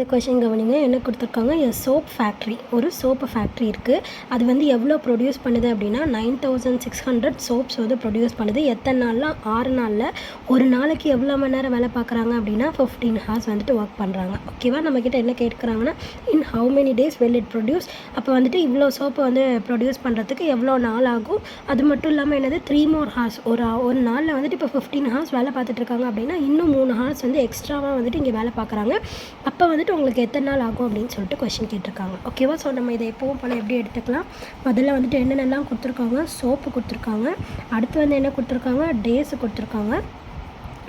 இந்த கொஷின் கவனிங்க. என்ன கொடுத்துருக்காங்க, சோப் ஃபேக்ட்ரி, ஒரு சோப்பு ஃபேக்ட்ரி இருக்குது. அது வந்து எவ்வளோ ப்ரொடியூஸ் பண்ணுது அப்படின்னா 9600 சோப்ஸ் வந்து ப்ரொடியூஸ் பண்ணுது. எத்தனை நாளில்? 6 நாளில். ஒரு நாளைக்கு எவ்வளோ மணி நேரம் வேலை பார்க்குறாங்க அப்படின்னா 15 ஹார்ஸ் வந்துட்டு ஒர்க் பண்ணுறாங்க. ஓகேவா? நம்மக்கிட்ட என்ன கேட்குறாங்கன்னா in how many days will it produce. அப்போ வந்துட்டு இவ்வளோ சோப்பை வந்து ப்ரொடியூஸ் பண்ணுறதுக்கு எவ்வளோ நாள் ஆகும். அது மட்டும் இல்லாமல் என்னது 3 more ஹார்ஸ். ஒரு நாளில் வந்துட்டு இப்போ 15 ஹார்ஸ் வேலை பார்த்துட்ருக்காங்க அப்படின்னா இன்னும் 3 ஹார்ஸ் வந்து எக்ஸ்ட்ராவாக வந்துட்டு இங்கே வேலை பார்க்குறாங்க. அப்போ வந்துட்டு உங்களுக்கு எத்தனை நாள் ஆகும் அப்படின்னு சொல்லிட்டு கொஷின் கேட்டிருக்காங்க. ஓகேவா? ஸோ நம்ம இதை எப்போவும் போல் எப்படி எடுத்துக்கலாம். முதல்ல வந்துட்டு என்னென்னலாம் கொடுத்துருக்காங்க, சோப்பு கொடுத்துருக்காங்க. அடுத்து வந்து என்ன கொடுத்துருக்காங்க, டேஸு கொடுத்துருக்காங்க.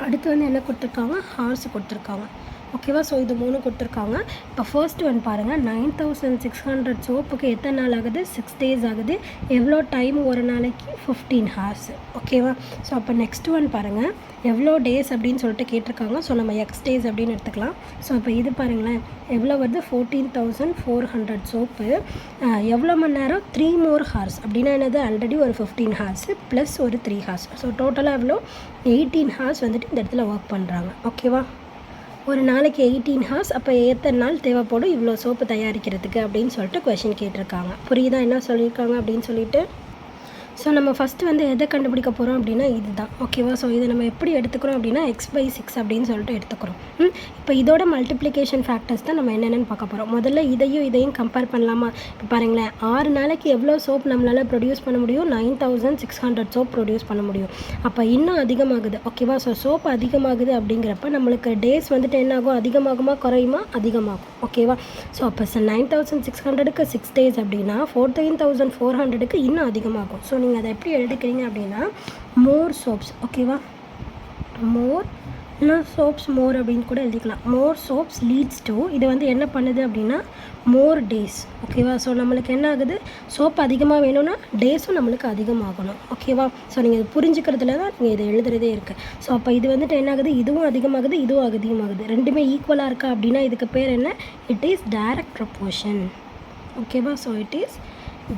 அடுத்து வந்து என்ன கொடுத்துருக்காங்க, ஹார்ஸ் கொடுத்துருக்காங்க. ஓகேவா? ஸோ இது 3 கொடுத்துருக்காங்க. இப்போ ஃபர்ஸ்ட் ஒன் பாருங்கள், 9600 சோப்புக்கு எத்தனை நாள் ஆகுது, 6 days ஆகுது. எவ்வளோ டைம் ஒரு நாளைக்கு, 15 ஹார்ஸ். ஓகேவா? ஸோ அப்போ நெக்ஸ்ட் ஒன் பாருங்கள், எவ்வளோ டேஸ் அப்படின்னு சொல்லிட்டு கேட்டிருக்காங்க. ஸோ நம்ம எக்ஸ் டேஸ் அப்படின்னு எடுத்துக்கலாம். ஸோ இப்போ இது பாருங்களேன், எவ்வளோ வருது, 14400 சோப்பு. எவ்வளோ மணி நேரம், 3 more ஹார்ஸ். அப்படின்னா என்னது, ஆல்ரெடி ஒரு 15 ஹார்ஸ் ப்ளஸ் ஒரு 3 ஹார்ஸ். ஸோ டோட்டலாக எவ்வளோ, 18 ஹார்ஸ் வந்துட்டு இந்த இடத்துல ஒர்க் பண்ணுறாங்க. ஓகேவா? ஒரு நாளைக்கு 18 ஹார்ஸ். அப்போ எத்தனை நாள் தேவைப்படும் இவ்வளோ சோப்பு தயாரிக்கிறதுக்கு அப்படின்னு சொல்லிட்டு கொஷின் கேட்டிருக்காங்க. புரியுதா என்ன சொல்லியிருக்காங்க அப்படின்னு சொல்லிட்டு? ஸோ நம்ம ஃபஸ்ட்டு வந்து எதை கண்டுபிடிக்க போகிறோம் அப்படின்னா இதுதான். ஓகேவா? ஸோ இதை நம்ம எப்படி எடுத்துக்கிறோம் அப்படின்னா x/6 அப்படின்னு சொல்லிட்டு எடுத்துக்கிறோம். இப்போ இதோட மல்டிப்ளிகேஷன் ஃபேக்டர்ஸ் தான் நம்ம என்னென்னு பார்க்க போகிறோம். முதல்ல இதையும் கம்பேர் பண்ணலாமா? இப்போ பாருங்களேன், 6 நாளைக்கு எவ்வளோ சோப் நம்மளால் ப்ரொடியூஸ் பண்ண முடியும், 9600 சோப் ப்ரொடியூஸ் பண்ண முடியும். அப்போ இன்னும் அதிகமாகுது. ஓகேவா? ஸோ சோப் அதிகமாகுது அப்படிங்கிறப்ப நம்மளுக்கு டேஸ் வந்துட்டு என்ன ஆகும், அதிகமாகுமா குறையுமா? அதிகமாகும். ஓகேவா? ஸோ அப்போ 9600க்கு 6 days அப்படின்னா 14400க்கு இன்னும் அதிகமாகும். ஸோ நீங்கள் அதை எப்படி எழுதிக்கிறீங்க அப்படின்னா மோர் சோப்ஸ். ஓகேவா? மோர் சோப்ஸ் மோர் அப்படின்னு கூட எழுதிக்கலாம். மோர் சோப்ஸ் லீட்ஸ் டு, இது வந்து என்ன பண்ணுது அப்படின்னா மோர் டேஸ். ஓகேவா? ஸோ நம்மளுக்கு என்ன ஆகுது, சோப் அதிகமாக வேணும்னா டேஸும் நம்மளுக்கு அதிகமாகணும். ஓகேவா? ஸோ நீங்கள் இது புரிஞ்சுக்கிறதுல தான் நீங்கள் இதை எழுதுறதே இருக்குது. ஸோ அப்போ இது வந்துட்டு என்ன ஆகுது, இதுவும் அதிகமாகுது, இதுவும் அதிகமாகுது. ரெண்டுமே ஈக்குவலாக இருக்கா அப்படின்னா இதுக்கு பேர் என்ன, இட் இஸ் டைரக்ட் ப்ரொபோர்ஷன். ஓகேவா? So it is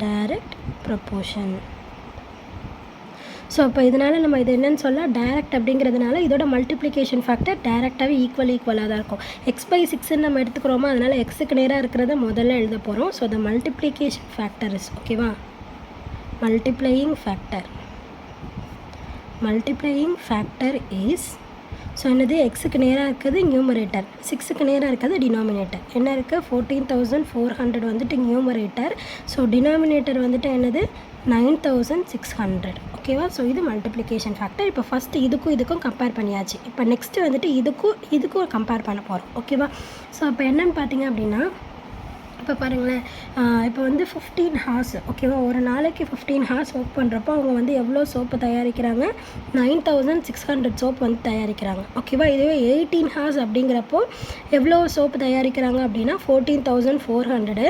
direct proportion. So அப்போ இதனால் நம்ம இது என்னென்னு சொல்ல, டைரக்ட் அப்படிங்கிறதுனால இதோட மல்டிப்ளிகேஷன் ஃபேக்டர் டைரெக்டாகவே ஈக்குவலாக தான் இருக்கும். x/6ன்னு நம்ம எடுத்துக்கிறோமா, அதனால் எக்ஸுக்கு நேராக இருக்கிறத முதல்ல எழுத போகிறோம். So the multiplication factor is, ஓகேவா, மல்டிப்ளையிங் ஃபேக்டர் இஸ், ஸோ என்னது, எக்ஸுக்கு நேராக இருக்கிறது நியூமரேட்டர், 6க்கு நேராக இருக்கிறது டினாமினேட்டர். என்ன இருக்குது, 14400 வந்துட்டு நியூமரேட்டர். ஸோ டினாமினேட்டர் வந்துட்டு என்னது, 9600. ஓகேவா? ஸோ இது மல்டிப்ளிகேஷன் ஃபேக்டர். இப்போ ஃபஸ்ட்டு இதுக்கும் கம்பேர் பண்ணியாச்சு. இப்போ நெக்ஸ்ட்டு வந்துட்டு இதுக்கும் கம்பேர் பண்ண போகிறோம். ஓகேவா? ஸோ அப்போ என்னென்னு பார்த்தீங்க அப்படின்னா, இப்போ பாருங்களேன், இப்போ வந்து 15 ஹார்ஸ். ஓகேவா? ஒரு நாளைக்கு 15 ஹார்ஸ் ஒர்க் பண்ணுறப்போ அவங்க வந்து எவ்வளோ சோப்பு தயாரிக்கிறாங்க, 9600 சோப்பு வந்து தயாரிக்கிறாங்க. ஓகேவா? இதுவே 18 ஹார்ஸ் அப்படிங்கிறப்போ எவ்வளோ சோப்பு தயாரிக்கிறாங்க அப்படின்னா 14400.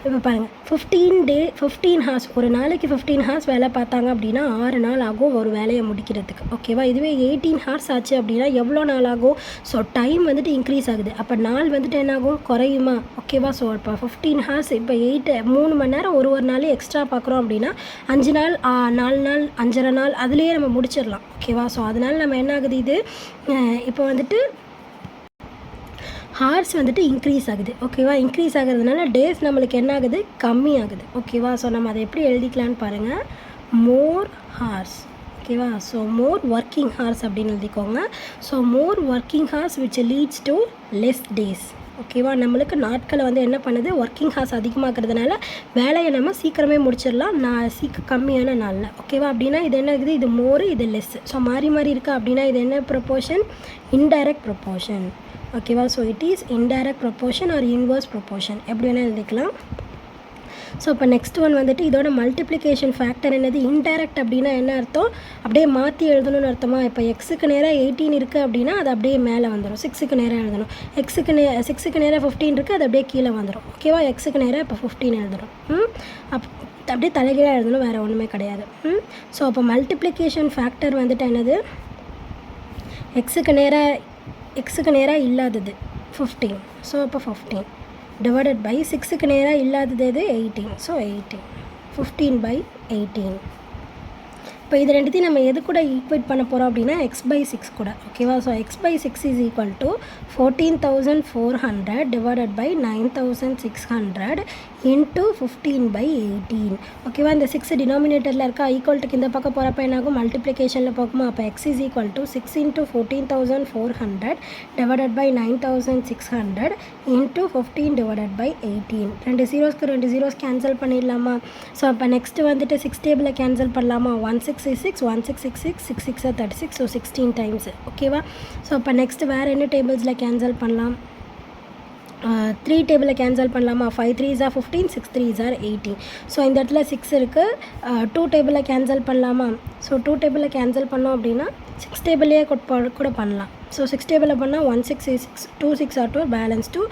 இப்போ பாருங்கள், 15 ஹார்ஸ், ஒரு நாளைக்கு 15 ஹார்ஸ் வேலை பார்த்தாங்க அப்படின்னா 6 நாள் ஆகும் ஒரு வேலையை முடிக்கிறதுக்கு. ஓகேவா? இதுவே 18 ஹார்ஸ் ஆச்சு அப்படின்னா எவ்வளோ நாள் ஆகும். ஸோ டைம் வந்துட்டு இன்க்ரீஸ் ஆகுது. அப்போ நாள் வந்துட்டு என்ன ஆகும், குறையுமா? ஓகேவா? ஸோ இப்போ 15 ஹார்ஸ், இப்போ 3 மணி நேரம் ஒரு நாள் எக்ஸ்ட்ரா பார்க்குறோம் அப்படின்னா 5 நாள், 4 நாள், 5.5 நாள் அதுலேயே நம்ம முடிச்சிடலாம். ஓகேவா? ஸோ அதனால் நம்ம என்ன ஆகுது, இது இப்போ வந்துட்டு ஹார்ஸ் வந்துட்டு இன்க்ரீஸ் ஆகுது. ஓகேவா? இன்க்ரீஸ் ஆகிறதுனால டேஸ் நம்மளுக்கு என்ன ஆகுது, கம்மி ஆகுது. ஓகேவா? ஸோ நம்ம அதை எப்படி எழுதிக்கலான்னு பாருங்கள், மோர் ஹார்ஸ். ஓகேவா? ஸோ மோர் ஒர்க்கிங் ஹார்ஸ் அப்படின்னு எழுதிக்கோங்க. So more working hours which leads to less days. ஓகேவா? நம்மளுக்கு நாட்களை வந்து என்ன பண்ணுது, ஒர்க்கிங் ஹார்ஸ் அதிகமாகிறதுனால வேலையை நம்ம சீக்கிரமே முடிச்சிடலாம், கம்மியான நாளில். ஓகேவா? அப்படின்னா இது என்ன இருக்குது, இது மோர், இது லெஸ். ஸோ மாறி இருக்கா அப்படின்னா இது என்ன ப்ரொபோர்ஷன், இன்டைரக்ட் ப்ரொபோர்ஷன். ஓகேவா? So it is indirect proportion or inverse proportion, எப்படி வேணால் எழுதிக்கலாம். ஸோ இப்போ நெக்ஸ்ட் ஒன் வந்துட்டு இதோட மல்டிப்ளிகேஷன் ஃபேக்டர் என்னது, இன்டைரக்ட் அப்படின்னா என்ன அர்த்தம், அப்படியே மாற்றி எழுதணும்னு அர்த்தமா. இப்போ எக்ஸுக்கு நேராக 18 இருக்குது அப்படின்னா அது அப்படியே மேலே வந்துடும், 6க்கு நேராக எழுதணும். 6க்கு நேராக 15 இருக்குது, அது அப்படியே கீழே வந்துடும். ஓகேவா? எக்ஸுக்கு நேராக இப்போ 15 எழுதணும். அப்படியே தலைகீழாக எழுதணும், வேறு ஒன்றுமே கிடையாது. ஸோ அப்போ மல்டிப்ளிகேஷன் ஃபேக்டர் வந்துட்டு என்னது, எக்ஸுக்கு நேராக இல்லாதது 15. ஸோ அப்போ 15 டிவைடட் பை 6க்கு நேராக இல்லாதது எது, 18. ஸோ 18, 15/18. இப்போ இது ரெண்டுத்தையும் நம்ம எது கூட ஈக்குவேட் பண்ண போகிறோம் அப்படின்னா x/6 கூட. ஓகேவா? So x/6 is equal to 14,400 divided by 9,600 into 15/18. ஓகேவா? இந்த 6 டினாமினேட்டரில் இருக்கா, ஈக்குவல்ட்டுக்கு இந்த பக்கம் போகிறப்ப என்னாகும், மல்டிப்ளிகேஷனில் போகுமா? அப்போ x is equal to 6 into 14,400 divided by 9,600 into 15 divided by 18. 2 ஜீரோஸ்க்கு 2 ஜீரோஸ் கேன்சல் பண்ணிடலாமா? ஸோ அப்போ நெக்ஸ்ட்டு வந்துட்டு 6 டேபிளில் கேன்சல் பண்ணலாமா? 1 6 is 6, 1 6 6 6, 6 6 36, ஸோ 16 டைம்ஸ். ஓகேவா? ஸோ அப்போ நெக்ஸ்ட்டு வேறு என்ன டேபிள்ஸில் கேன்சல் பண்ணலாம்? 3 டேபிளில் கேன்சல் பண்ணலாமா? 5 3s are 15, 6 3s are 18. So இந்த இடத்துல 6 இருக்குது. 2 டேபிளில் கேன்சல் பண்ணலாமா? ஸோ 2 டேபிளில் கேன்சல் பண்ணோம் அப்படின்னா 6 டேபிளே கூட பண்ணலாம். ஸோ 6 டேபிளில் பண்ணால் 1 6 is 6, 2 6 are 2, பேலன்ஸ் 2,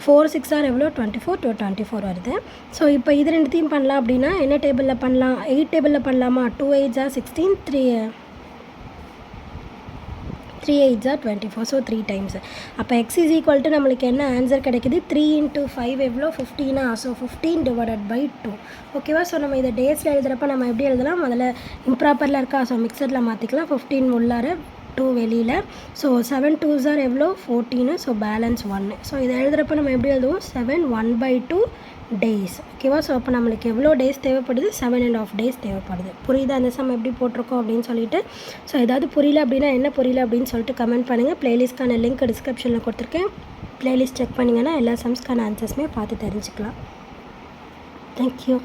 4 6 are எவ்வளோ 24, 24 வருது. ஸோ இப்போ இது ரெண்டுத்தையும் பண்ணலாம் அப்படின்னா என்ன டேபிளில் பண்ணலாம்? 8 டேபிளில் பண்ணலாமா? 2 8s are 16, 3 8s are 24, so 3 times. அப்போ x இஸ் ஈக்குவல் டு நம்மளுக்கு என்ன ஆன்சர் கிடைக்குது? 3 × 5 எவ்வளோ 15, ஸோ 15 டிவைடட் பை 2. ஓகேவா? ஸோ நம்ம இதை டேஸில் எழுதுகிறப்ப நம்ம எப்படி எழுதலாம்? முதல்ல இம்ப்ராப்பரில் இருக்கா, ஸோ மிக்சரில் மாற்றிக்கலாம். 15 உள்ளார 2 வெளியில். ஸோ 7 2s are எவ்வளோ 14, ஸோ பேலன்ஸ் 1. ஸோ இதை எழுதுகிறப்ப நம்ம எப்படி எழுதுவோம்? 7 1/2 டேஸ். ஓகேவா? ஸோ அப்போ நம்மளுக்கு எவ்வளோ டேஸ் தேவைப்படுது? 7.5 டேஸ் தேவைப்படுது. புரியுதா அந்த சம் எப்படி போட்டிருக்கோம் அப்படின்னு சொல்லிட்டு? ஸோ ஏதாவது புரியல அப்படின்னா என்ன புரியல அப்படின்னு சொல்லிட்டு கமெண்ட் பண்ணுங்கள். ப்ளேலிஸ்ட்கான லிங்க் டிஸ்கிரிப்ஷனில் கொடுத்துருக்கேன். ப்ளேலிஸ்ட் செக் பண்ணிங்கன்னா எல்லா சம்ஸ்க்கான ஆன்சர்ஸுமே பார்த்து தெரிஞ்சுக்கலாம். தேங்க்யூ.